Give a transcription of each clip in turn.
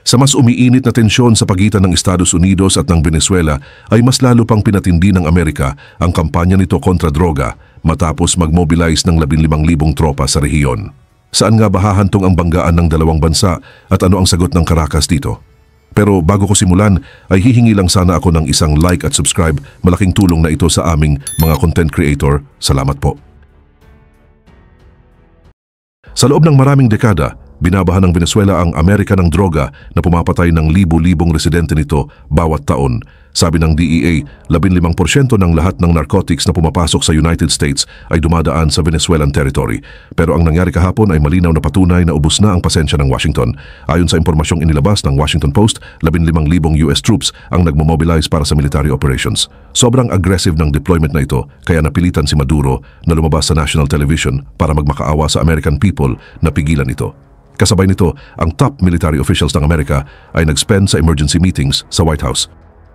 Sa mas umiinit na tensyon sa pagitan ng Estados Unidos at ng Venezuela ay mas lalo pang pinatindi ng Amerika ang kampanya nito kontra droga matapos mag-mobilize ng 15,000 tropa sa rehiyon. Saan nga ba hahantong ang banggaan ng dalawang bansa at ano ang sagot ng Caracas dito? Pero bago ko simulan ay hihingi lang sana ako ng isang like at subscribe. Malaking tulong na ito sa aming mga content creator. Salamat po. Sa loob ng maraming dekada, binabahan ng Venezuela ang Amerika ng droga na pumapatay ng libo-libong residente nito bawat taon. Sabi ng DEA, 15% ng lahat ng narcotics na pumapasok sa United States ay dumadaan sa Venezuelan territory. Pero ang nangyari kahapon ay malinaw na patunay na ubos na ang pasensya ng Washington. Ayon sa impormasyong inilabas ng Washington Post, 15,000 US troops ang nagmomobilize para sa military operations. Sobrang aggressive ng deployment na ito kaya napilitan si Maduro na lumabas sa national television para magmakaawa sa American people na pigilan ito. Kasabay nito, ang top military officials ng Amerika ay nag-spend sa emergency meetings sa White House.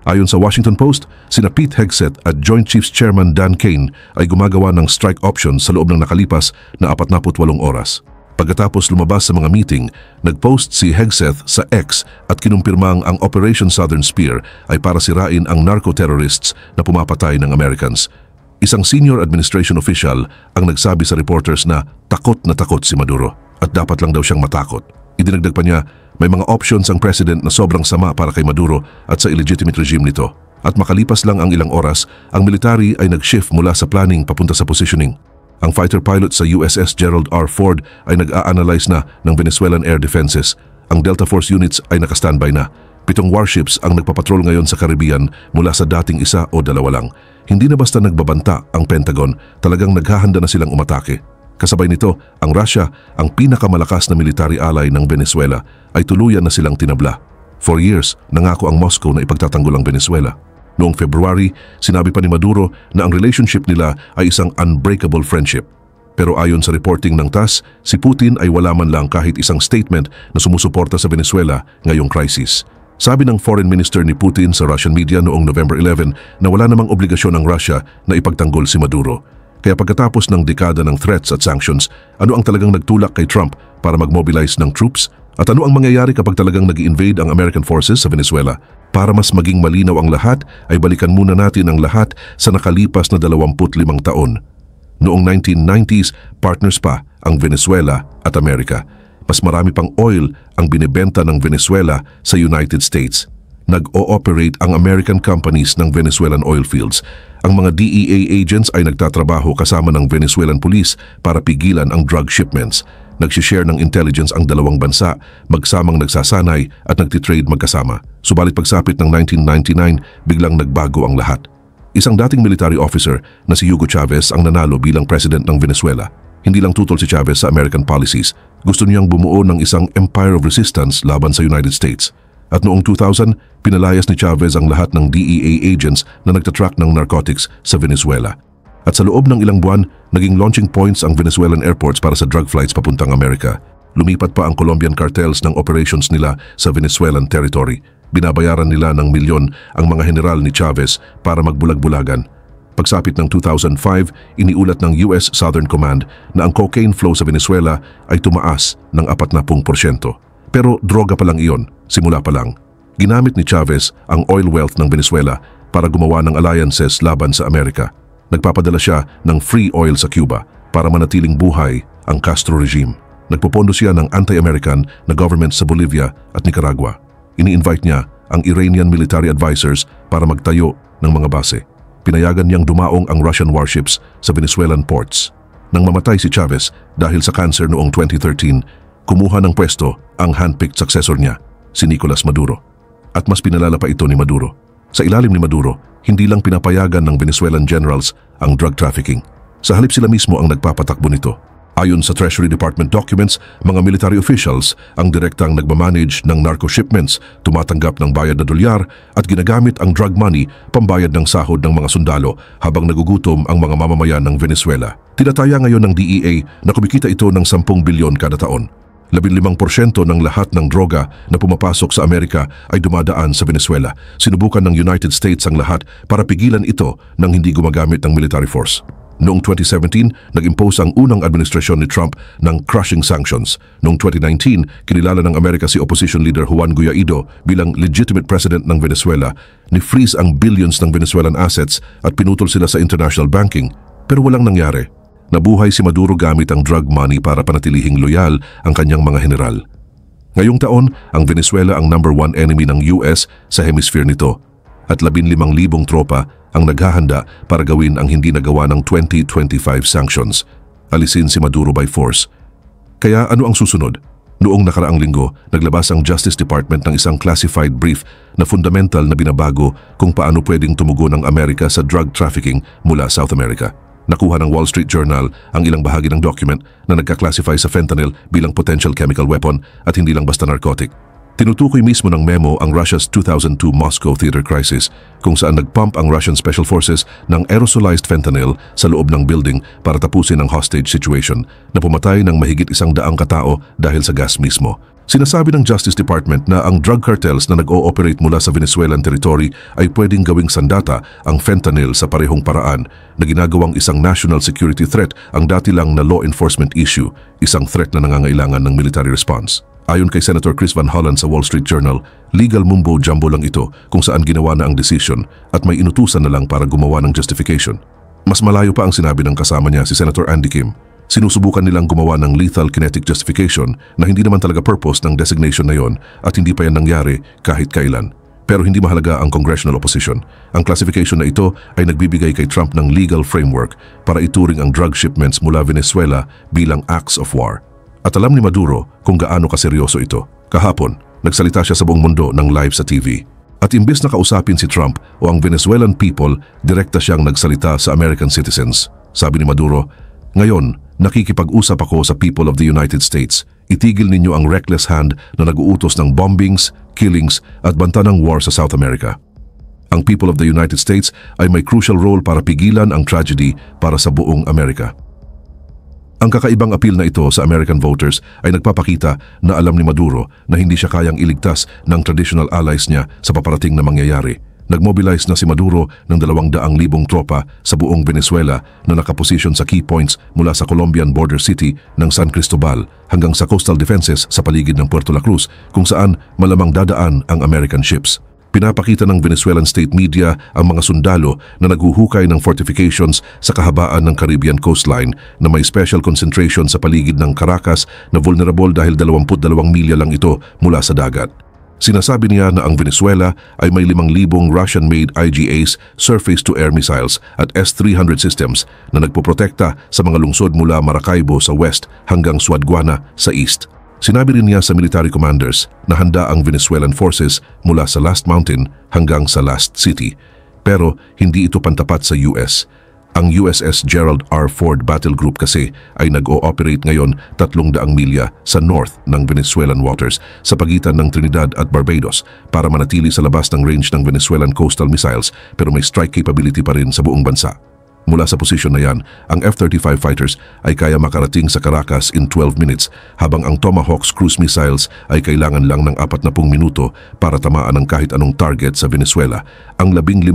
Ayon sa Washington Post, sina Pete Hegseth at Joint Chiefs Chairman Dan Kane ay gumagawa ng strike options sa loob ng nakalipas na 48 oras. Pagkatapos lumabas sa mga meeting, nag-post si Hegseth sa X at kinumpirmang ang Operation Southern Spear ay para sirain ang narco-terrorists na pumapatay ng Americans. Isang senior administration official ang nagsabi sa reporters na takot si Maduro at dapat lang daw siyang matakot. Idinagdag pa niya, may mga options ang president na sobrang sama para kay Maduro at sa illegitimate regime nito. At makalipas lang ang ilang oras, ang military ay nag-shift mula sa planning papunta sa positioning. Ang fighter pilot sa USS Gerald R. Ford ay nag-a-analyze na ng Venezuelan air defenses. Ang Delta Force units ay naka-standby na. 7 warships ang nagpapatrol ngayon sa Caribbean mula sa dating 1 o 2 lang. Hindi na basta nagbabanta ang Pentagon, talagang naghahanda na silang umatake. Kasabay nito, ang Russia, ang pinakamalakas na military ally ng Venezuela, ay tuluyan na silang tinabla. For years, nangako ang Moscow na ipagtatanggol ang Venezuela. Noong February, sinabi pa ni Maduro na ang relationship nila ay isang unbreakable friendship. Pero ayon sa reporting ng TASS, si Putin ay wala man lang kahit isang statement na sumusuporta sa Venezuela ngayong crisis. Sabi ng foreign minister ni Putin sa Russian media noong November 11 na wala namang obligasyon ng Russia na ipagtanggol si Maduro. Kaya pagkatapos ng dekada ng threats at sanctions, ano ang talagang nagtulak kay Trump para mag-mobilize ng troops? At ano ang mangyayari kapag talagang nag-invade ang American forces sa Venezuela? Para mas maging malinaw ang lahat, ay balikan muna natin ang lahat sa nakalipas na 25 taon. Noong 1990s, partners pa ang Venezuela at Amerika. Mas marami pang oil ang binibenta ng Venezuela sa United States. Nag-ooperate ang American companies ng Venezuelan oil fields. Ang mga DEA agents ay nagtatrabaho kasama ng Venezuelan police para pigilan ang drug shipments. Nagsishare ng intelligence ang dalawang bansa, magsamang nagsasanay at nagtitrade magkasama. Subalit pagsapit ng 1999, biglang nagbago ang lahat. Isang dating military officer na si Hugo Chavez ang nanalo bilang president ng Venezuela. Hindi lang tutol si Chavez sa American policies. Gusto niyang bumuo ng isang empire of resistance laban sa United States. At noong 2000, pinalayas ni Chavez ang lahat ng DEA agents na nagtatrack ng narcotics sa Venezuela. At sa loob ng ilang buwan, naging launching points ang Venezuelan airports para sa drug flights papuntang Amerika. Lumipat pa ang Colombian cartels ng operations nila sa Venezuelan territory. Binabayaran nila ng milyon ang mga general ni Chavez para magbulag-bulagan. Pagsapit ng 2005, iniulat ng US Southern Command na ang cocaine flow sa Venezuela ay tumaas ng 40%. Pero droga pa lang iyon, simula pa lang. Ginamit ni Chavez ang oil wealth ng Venezuela para gumawa ng alliances laban sa Amerika. Nagpapadala siya ng free oil sa Cuba para manatiling buhay ang Castro regime. Nagpopondo siya ng anti-American na government sa Bolivia at Nicaragua. Ini-invite niya ang Iranian military advisors para magtayo ng mga base. Pinayagan niyang dumaong ang Russian warships sa Venezuelan ports. Nang mamatay si Chavez dahil sa cancer noong 2013, kumuha ng pwesto ang handpicked successor niya, si Nicolas Maduro. At mas pinalala pa ito ni Maduro. Sa ilalim ni Maduro, hindi lang pinapayagan ng Venezuelan generals ang drug trafficking. Sa halip sila mismo ang nagpapatakbo nito. Ayon sa Treasury Department documents, mga military officials ang direktang nagmamanage ng narco shipments, tumatanggap ng bayad na dolyar at ginagamit ang drug money pambayad ng sahod ng mga sundalo habang nagugutom ang mga mamamayan ng Venezuela. Tinataya ngayon ng DEA na kumikita ito ng 10 bilyon kada taon. 15% ng lahat ng droga na pumapasok sa Amerika ay dumadaan sa Venezuela. Sinubukan ng United States ang lahat para pigilan ito nang hindi gumagamit ng military force. Noong 2017, nag-impose ang unang administrasyon ni Trump ng crushing sanctions. Noong 2019, kinilala ng Amerika si opposition leader Juan Guaido bilang legitimate president ng Venezuela. Ni-freeze ang billions ng Venezuelan assets at pinutol sila sa international banking. Pero walang nangyari. Nabuhay si Maduro gamit ang drug money para panatilihing loyal ang kanyang mga general. Ngayong taon, ang Venezuela ang number 1 enemy ng US sa hemisphere nito at 15,000 tropa ang naghahanda para gawin ang hindi nagawa ng 2025 sanctions. Alisin si Maduro by force. Kaya ano ang susunod? Noong nakaraang linggo, naglabas ang Justice Department ng isang classified brief na fundamental na binabago kung paano pwedeng tumugon ang Amerika sa drug trafficking mula South America. Nakuha ng Wall Street Journal ang ilang bahagi ng document na nagka-classify sa fentanyl bilang potential chemical weapon at hindi lang basta narcotic. Tinutukoy mismo ng memo ang Russia's 2002 Moscow Theater Crisis kung saan nagpump ang Russian Special Forces ng aerosolized fentanyl sa loob ng building para tapusin ang hostage situation na pumatay ng mahigit 100 katao dahil sa gas mismo. Sinasabi ng Justice Department na ang drug cartels na nag-ooperate mula sa Venezuelan territory ay pwedeng gawing sandata ang fentanyl sa parehong paraan na ginagawang isang national security threat ang dati lang na law enforcement issue, isang threat na nangangailangan ng military response. Ayon kay Senator Chris Van Hollen sa Wall Street Journal, legal mumbo-jumbo lang ito kung saan ginawa na ang decision at may inutusan na lang para gumawa ng justification. Mas malayo pa ang sinabi ng kasama niya si Senator Andy Kim. Sinusubukan nilang gumawa ng lethal kinetic justification na hindi naman talaga purpose ng designation na yon at hindi pa yan nangyari kahit kailan. Pero hindi mahalaga ang congressional opposition. Ang classification na ito ay nagbibigay kay Trump ng legal framework para ituring ang drug shipments mula Venezuela bilang acts of war. At alam ni Maduro kung gaano kaseryoso ito. Kahapon, nagsalita siya sa buong mundo ng live sa TV. At imbes na kausapin si Trump o ang Venezuelan people, direkta siyang nagsalita sa American citizens. Sabi ni Maduro, "Ngayon, nakikipag-usap ako sa people of the United States. Itigil ninyo ang reckless hand na nag-uutos ng bombings, killings at banta ng war sa South America. Ang people of the United States ay may crucial role para pigilan ang tragedy para sa buong Amerika." Ang kakaibang appeal na ito sa American voters ay nagpapakita na alam ni Maduro na hindi siya kayang iligtas ng traditional allies niya sa paparating na mangyayari. Nagmobilize na si Maduro ng 200,000 tropa sa buong Venezuela na nakaposisyon sa key points mula sa Colombian border city ng San Cristobal hanggang sa coastal defenses sa paligid ng Puerto La Cruz kung saan malamang dadaan ang American ships. Pinapakita ng Venezuelan state media ang mga sundalo na naghuhukay ng fortifications sa kahabaan ng Caribbean coastline na may special concentration sa paligid ng Caracas na vulnerable dahil 22 milya lang ito mula sa dagat. Sinasabi niya na ang Venezuela ay may 5,000 Russian-made IGAs surface-to-air missiles at S-300 systems na nagpoprotekta sa mga lungsod mula Maracaibo sa west hanggang Suadguana sa east. Sinabi rin niya sa military commanders na handa ang Venezuelan forces mula sa Last Mountain hanggang sa Last City. Pero hindi ito pantapat sa US. Ang USS Gerald R. Ford Battle Group kasi ay nag-ooperate ngayon 300 milya sa north ng Venezuelan waters sa pagitan ng Trinidad at Barbados para manatili sa labas ng range ng Venezuelan coastal missiles pero may strike capability pa rin sa buong bansa. Mula sa posisyon na yan, ang F-35 fighters ay kaya makarating sa Caracas in 12 minutes habang ang Tomahawk cruise missiles ay kailangan lang ng 40 minuto para tamaan ang kahit anong target sa Venezuela. Ang 15,000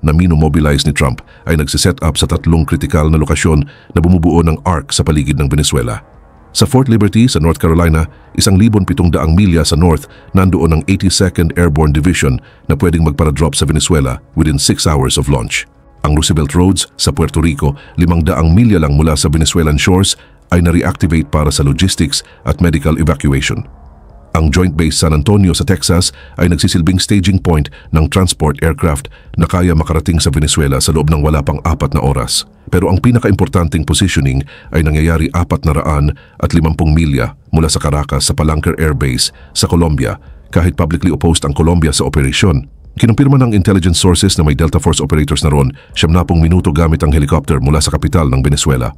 na minomobilize ni Trump ay nagsiset up sa 3 kritikal na lokasyon na bumubuo ng arc sa paligid ng Venezuela. Sa Fort Liberty sa North Carolina, 1,700 milya sa north, nandoon ang 82nd Airborne Division na pwedeng magparadrop sa Venezuela within 6 hours of launch. Ang Roosevelt Roads sa Puerto Rico, 500 milya lang mula sa Venezuelan shores, ay na-reactivate para sa logistics at medical evacuation. Ang Joint Base San Antonio sa Texas ay nagsisilbing staging point ng transport aircraft na kaya makarating sa Venezuela sa loob ng wala pang 4 na oras. Pero ang pinaka-importanting positioning ay nangyayari 450 milya mula sa Caracas sa Palancar Air Base sa Colombia kahit publicly opposed ang Colombia sa operasyon. Kinumpirma ng intelligence sources na may Delta Force operators na ron 70 minuto gamit ang helicopter mula sa kapital ng Venezuela.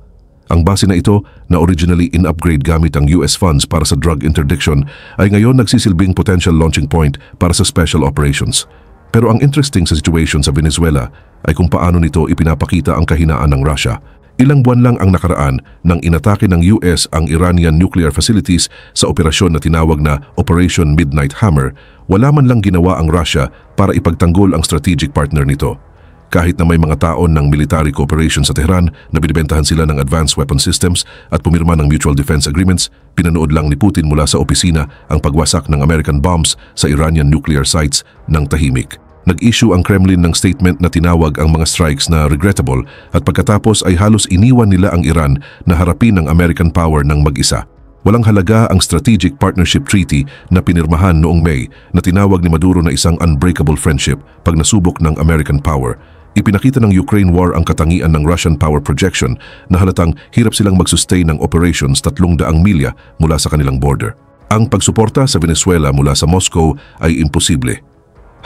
Ang base na ito, na originally in-upgrade gamit ang US funds para sa drug interdiction, ay ngayon nagsisilbing potential launching point para sa special operations. Pero ang interesting sa situation sa Venezuela ay kung paano nito ipinapakita ang kahinaan ng Russia. Ilang buwan lang ang nakaraan nang inatake ng US ang Iranian nuclear facilities sa operasyon na tinawag na Operation Midnight Hammer, wala man lang ginawa ang Russia para ipagtanggol ang strategic partner nito. Kahit na may mga taon ng military cooperation sa Tehran na binibentahan sila ng advanced weapon systems at pumirma ng mutual defense agreements, pinanood lang ni Putin mula sa opisina ang pagwasak ng American bombs sa Iranian nuclear sites ng tahimik. Nag-issue ang Kremlin ng statement na tinawag ang mga strikes na regrettable at pagkatapos ay halos iniwan nila ang Iran na harapin ang American power ng mag-isa. Walang halaga ang Strategic Partnership Treaty na pinirmahan noong May na tinawag ni Maduro na isang unbreakable friendship pag nasubok ng American power. Ipinakita ng Ukraine war ang katangian ng Russian power projection na halatang hirap silang mag-sustain ng operations 300 milya mula sa kanilang border. Ang pagsuporta sa Venezuela mula sa Moscow ay imposible.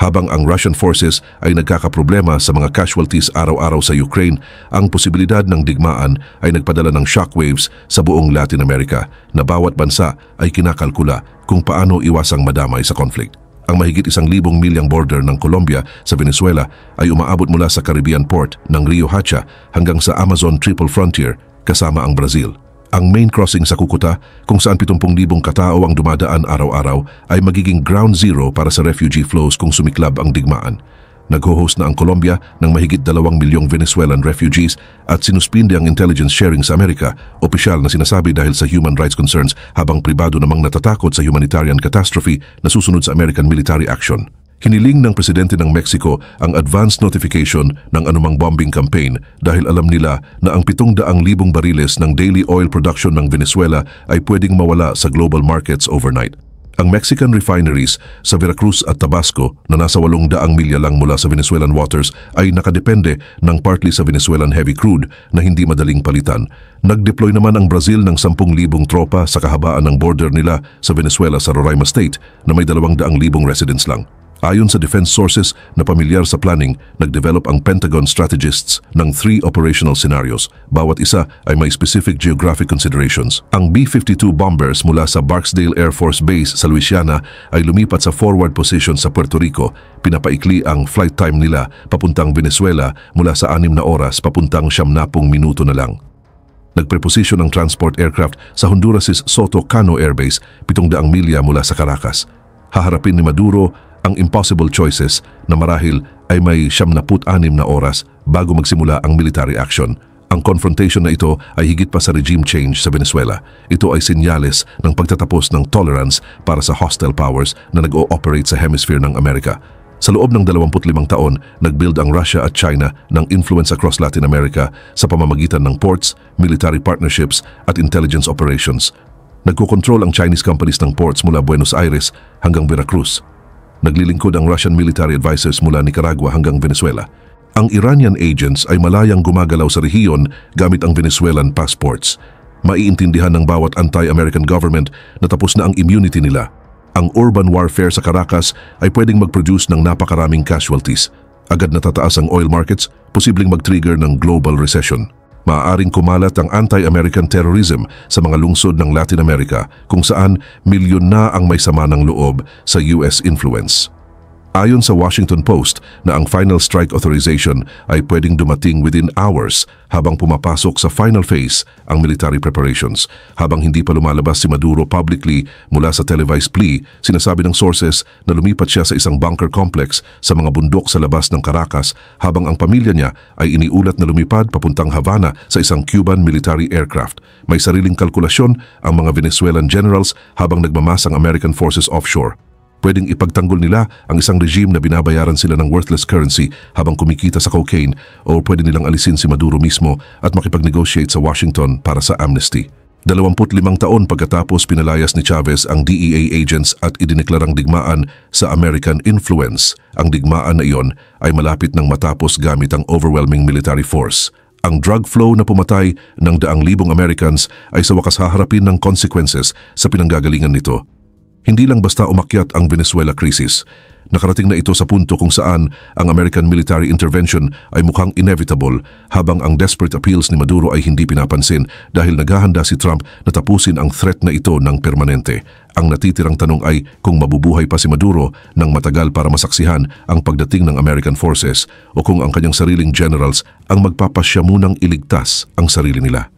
Habang ang Russian forces ay nagkakaproblema sa mga casualties araw-araw sa Ukraine, ang posibilidad ng digmaan ay nagpadala ng shockwaves sa buong Latin America na bawat bansa ay kinakalkula kung paano iwasang madamay sa conflict. Ang mahigit 1,000 milyang border ng Colombia sa Venezuela ay umaabot mula sa Caribbean port ng Rio Hacha hanggang sa Amazon Triple Frontier kasama ang Brazil. Ang main crossing sa Cucuta, kung saan 70,000 katao ang dumadaan araw-araw, ay magiging ground zero para sa refugee flows kung sumiklab ang digmaan. Nag-host na ang Colombia ng mahigit 2 milyong Venezuelan refugees at sinuspinde ang intelligence sharing sa Amerika, opisyal na sinasabi dahil sa human rights concerns, habang pribado namang natatakot sa humanitarian catastrophe na susunod sa American military action. Hiniling ng presidente ng Mexico ang advance notification ng anumang bombing campaign dahil alam nila na ang 700,000 bariles ng daily oil production ng Venezuela ay pwedeng mawala sa global markets overnight. Ang Mexican refineries sa Veracruz at Tabasco na nasa 800 milya lang mula sa Venezuelan waters ay nakadepende ng partly sa Venezuelan heavy crude na hindi madaling palitan. Nag-deploy naman ang Brazil ng 10,000 tropa sa kahabaan ng border nila sa Venezuela sa Roraima State na may 200,000 residents lang. Ayon sa defense sources na pamilyar sa planning, nag-develop ang Pentagon strategists ng 3 operational scenarios. Bawat isa ay may specific geographic considerations. Ang B-52 bombers mula sa Barksdale Air Force Base sa Louisiana ay lumipat sa forward position sa Puerto Rico. Pinapaikli ang flight time nila papuntang Venezuela mula sa 6 na oras papuntang 90 minuto na lang. Nagpreposisyon ang transport aircraft sa Honduras's Soto Cano Air Base, 700 milya mula sa Caracas. Haharapin ni Maduro ang impossible choices na marahil ay may 76 na oras bago magsimula ang military action. Ang confrontation na ito ay higit pa sa regime change sa Venezuela. Ito ay senyales ng pagtatapos ng tolerance para sa hostile powers na nag-ooperate sa hemisphere ng Amerika. Sa loob ng 25 taon, nag-build ang Russia at China ng influence across Latin America sa pamamagitan ng ports, military partnerships at intelligence operations. Nagkokontrol ang Chinese companies ng ports mula Buenos Aires hanggang Veracruz. Naglilingkod ang Russian military advisors mula Nicaragua hanggang Venezuela. Ang Iranian agents ay malayang gumagalaw sa rehiyon gamit ang Venezuelan passports. Maiintindihan ng bawat anti-American government na tapos na ang immunity nila. Ang urban warfare sa Caracas ay pwedeng mag-produce ng napakaraming casualties. Agad natataas ang oil markets, posibleng mag-trigger ng global recession. Maaaring kumalat ang anti-American terrorism sa mga lungsod ng Latin America kung saan milyon na ang may sama ng loob sa US influence. Ayon sa Washington Post na ang final strike authorization ay pwedeng dumating within hours habang pumapasok sa final phase ang military preparations. Habang hindi pa lumalabas si Maduro publicly mula sa televised plea, sinasabi ng sources na lumipat siya sa isang bunker complex sa mga bundok sa labas ng Caracas habang ang pamilya niya ay iniulat na lumipad papuntang Havana sa isang Cuban military aircraft. May sariling kalkulasyon ang mga Venezuelan generals habang nagmamas ang American forces offshore. Pwedeng ipagtanggol nila ang isang regime na binabayaran sila ng worthless currency habang kumikita sa cocaine, o pwede nilang alisin si Maduro mismo at makipag-negotiate sa Washington para sa amnesty. 25 taon pagkatapos pinalayas ni Chavez ang DEA agents at idineklarang digmaan sa American influence. Ang digmaan na iyon ay malapit nang matapos gamit ang overwhelming military force. Ang drug flow na pumatay ng 100,000 Americans ay sa wakas haharapin ng consequences sa pinanggagalingan nito. Hindi lang basta umakyat ang Venezuela crisis. Nakarating na ito sa punto kung saan ang American military intervention ay mukhang inevitable habang ang desperate appeals ni Maduro ay hindi pinapansin dahil naghahanda si Trump na tapusin ang threat na ito ng permanente. Ang natitirang tanong ay kung mabubuhay pa si Maduro ng matagal para masaksihan ang pagdating ng American forces o kung ang kanyang sariling generals ang magpapasya munang iligtas ang sarili nila.